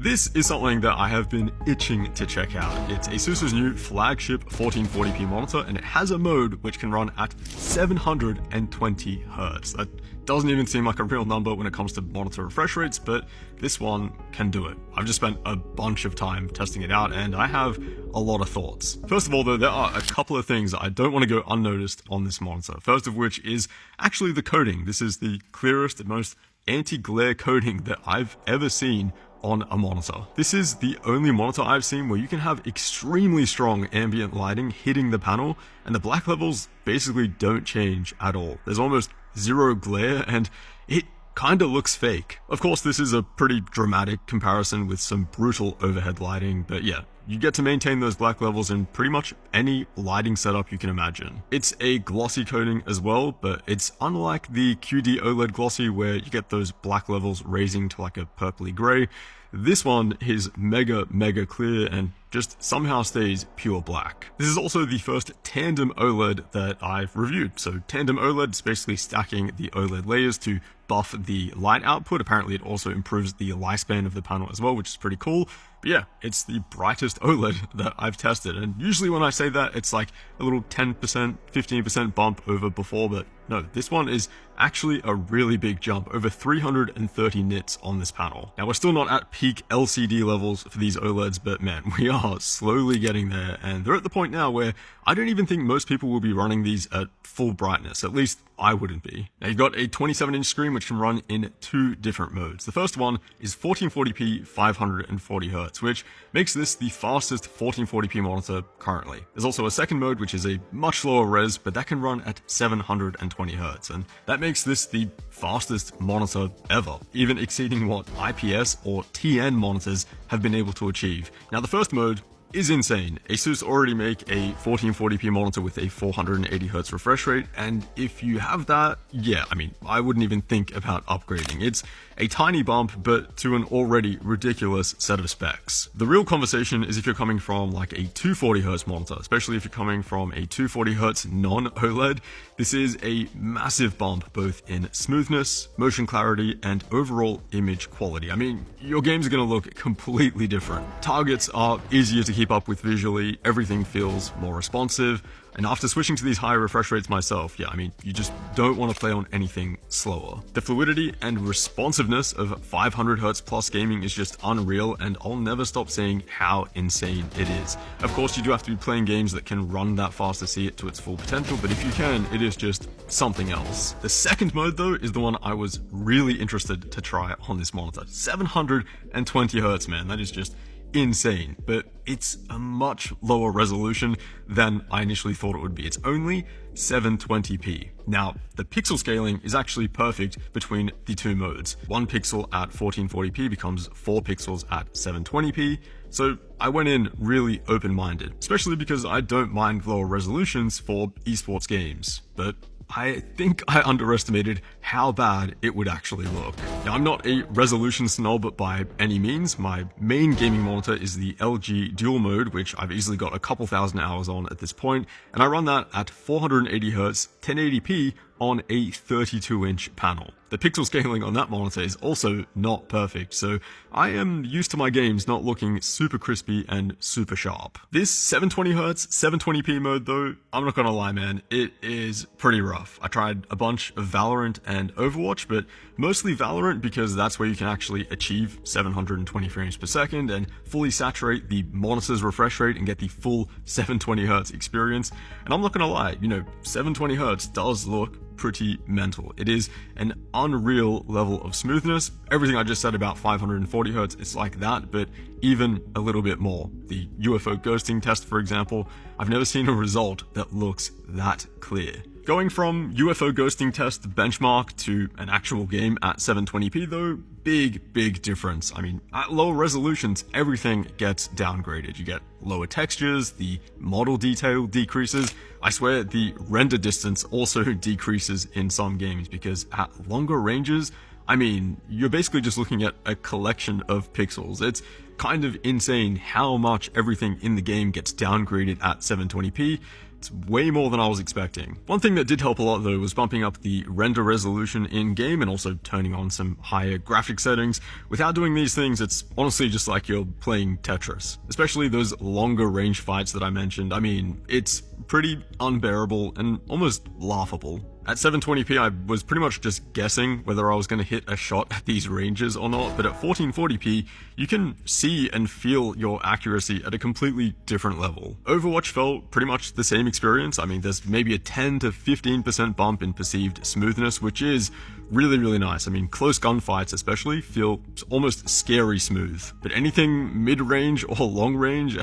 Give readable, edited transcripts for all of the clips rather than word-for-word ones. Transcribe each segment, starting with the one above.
This is something that I have been itching to check out. It's ASUS's new flagship 1440p monitor, and it has a mode which can run at 720 Hz. That doesn't even seem like a real number when it comes to monitor refresh rates, but this one can do it. I've just spent a bunch of time testing it out, and I have a lot of thoughts. First of all, though, there are a couple of things that I don't want to go unnoticed on this monitor. First of which is actually the coating. This is the clearest and most anti-glare coating that I've ever seen on a monitor. This is the only monitor I've seen where you can have extremely strong ambient lighting hitting the panel, and the black levels basically don't change at all. There's almost zero glare, and it kinda looks fake. Of course, this is a pretty dramatic comparison with some brutal overhead lighting, but yeah, you get to maintain those black levels in pretty much any lighting setup you can imagine. It's a glossy coating as well, but it's unlike the QD OLED glossy where you get those black levels raising to like a purpley gray. This one is mega clear and just somehow stays pure black. This is also the first tandem OLED that I've reviewed. So tandem OLED is basically stacking the OLED layers to buff the light output. Apparently it also improves the lifespan of the panel as well, which is pretty cool. But yeah, it's the brightest OLED that I've tested. And usually when I say that, it's like a little 10%, 15% bump over before, but no, this one is actually a really big jump, over 330 nits on this panel. Now we're still not at peak LCD levels for these OLEDs, but man, we are slowly getting there, and they're at the point now where I don't even think most people will be running these at full brightness. At least I wouldn't be. Now you've got a 27-inch screen which can run in two different modes. The first one is 1440p 540 Hz, which makes this the fastest 1440p monitor currently. There's also a second mode which is a much lower res, but that can run at 720 Hz, and that makes this the fastest monitor ever, even exceeding what IPS or TN monitors have been able to achieve. Now the first mode is insane. ASUS already make a 1440p monitor with a 480 Hz refresh rate, and if you have that, yeah, I mean, I wouldn't even think about upgrading. It's a tiny bump, but to an already ridiculous set of specs. The real conversation is if you're coming from like a 240 Hz monitor, especially if you're coming from a 240 Hz non-OLED. This is a massive bump both in smoothness, motion clarity, and overall image quality. I mean, your games are going to look completely different. Targets are easier to keep up with visually, everything feels more responsive, and after switching to these higher refresh rates myself, yeah, I mean, you just don't want to play on anything slower. The fluidity and responsiveness of 500 Hz plus gaming is just unreal, and I'll never stop saying how insane it is. Of course, you do have to be playing games that can run that fast to see it to its full potential, but if you can, it is just something else. The second mode, though, is the one I was really interested to try on this monitor. 720 Hz, man, that is just insane, but it's a much lower resolution than I initially thought it would be. It's only 720p. Now, the pixel scaling is actually perfect between the two modes. 1 pixel at 1440p becomes 4 pixels at 720p, so I went in really open-minded, especially because I don't mind lower resolutions for esports games, but I think I underestimated how bad it would actually look. Now, I'm not a resolution snob by any means. My main gaming monitor is the LG Dual Mode, which I've easily got a couple thousand hours on at this point, and I run that at 480 Hz, 1080p on a 32-inch panel. The pixel scaling on that monitor is also not perfect, so I am used to my games not looking super crispy and super sharp. This 720Hz, 720p mode though, I'm not gonna lie man, it is pretty rough. I tried a bunch of Valorant and Overwatch, but mostly Valorant because that's where you can actually achieve 720 frames per second and fully saturate the monitor's refresh rate and get the full 720Hz experience. And I'm not gonna lie, 720Hz does look pretty mental. It is an unreal level of smoothness. Everything I just said about 540 Hz is like that, but even a little bit more. The UFO ghosting test, for example, I've never seen a result that looks that clear. Going from UFO ghosting test benchmark to an actual game at 720p though, big difference. I mean, at lower resolutions, everything gets downgraded. You get lower textures, the model detail decreases. I swear the render distance also decreases in some games because at longer ranges, I mean, you're basically just looking at a collection of pixels. It's kind of insane how much everything in the game gets downgraded at 720p. It's way more than I was expecting. One thing that did help a lot though was bumping up the render resolution in game and also turning on some higher graphic settings. Without doing these things, it's honestly just like you're playing Tetris. Especially those longer range fights that I mentioned. I mean, it's pretty unbearable and almost laughable. At 720p, I was pretty much just guessing whether I was going to hit a shot at these ranges or not, but at 1440p, you can see and feel your accuracy at a completely different level. Overwatch felt pretty much the same experience. I mean, there's maybe a 10 to 15% bump in perceived smoothness, which is really, really nice. I mean, close gunfights especially feel almost scary smooth, but anything mid-range or long-range,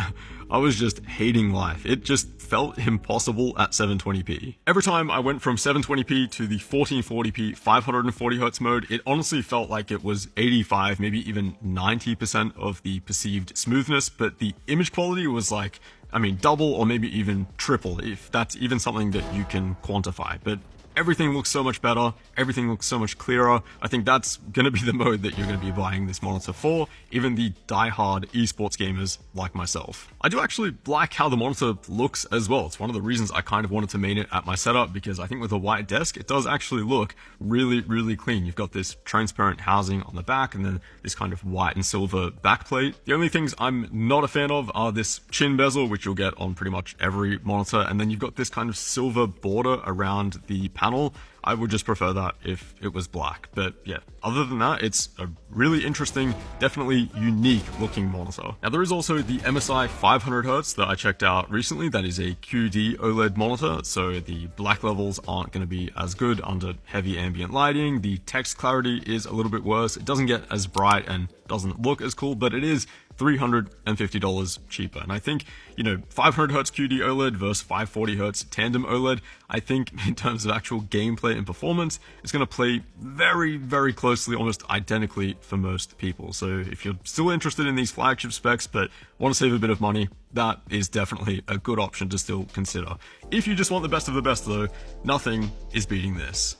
I was just hating life. It just felt impossible at 720p. Every time I went from 720p to the 1440p 540Hz mode, it honestly felt like it was 85, maybe even 90% of the perceived smoothness, but the image quality was like, I mean, double or maybe even triple, if that's even something that you can quantify. But everything looks so much better, everything looks so much clearer. I think that's going to be the mode that you're going to be buying this monitor for, even the die-hard esports gamers like myself. I do actually like how the monitor looks as well. It's one of the reasons I kind of wanted to main it at my setup, because I think with a white desk, it does actually look really, really clean. You've got this transparent housing on the back and then this kind of white and silver backplate. The only things I'm not a fan of are this chin bezel, which you'll get on pretty much every monitor, and then you've got this kind of silver border around the panel. I would just prefer that if it was black. But yeah, other than that, it's a really interesting, definitely unique looking monitor. Now there is also the MSI 500Hz that I checked out recently. That is a QD OLED monitor, so the black levels aren't going to be as good under heavy ambient lighting. The text clarity is a little bit worse. It doesn't get as bright and doesn't look as cool, but it is $350 cheaper. And I think, 500Hz QD OLED versus 540Hz tandem OLED, I think in terms of actual gameplay and performance, it's going to play very, very closely, almost identically for most people. So if you're still interested in these flagship specs, but want to save a bit of money, that is definitely a good option to still consider. If you just want the best of the best though, nothing is beating this.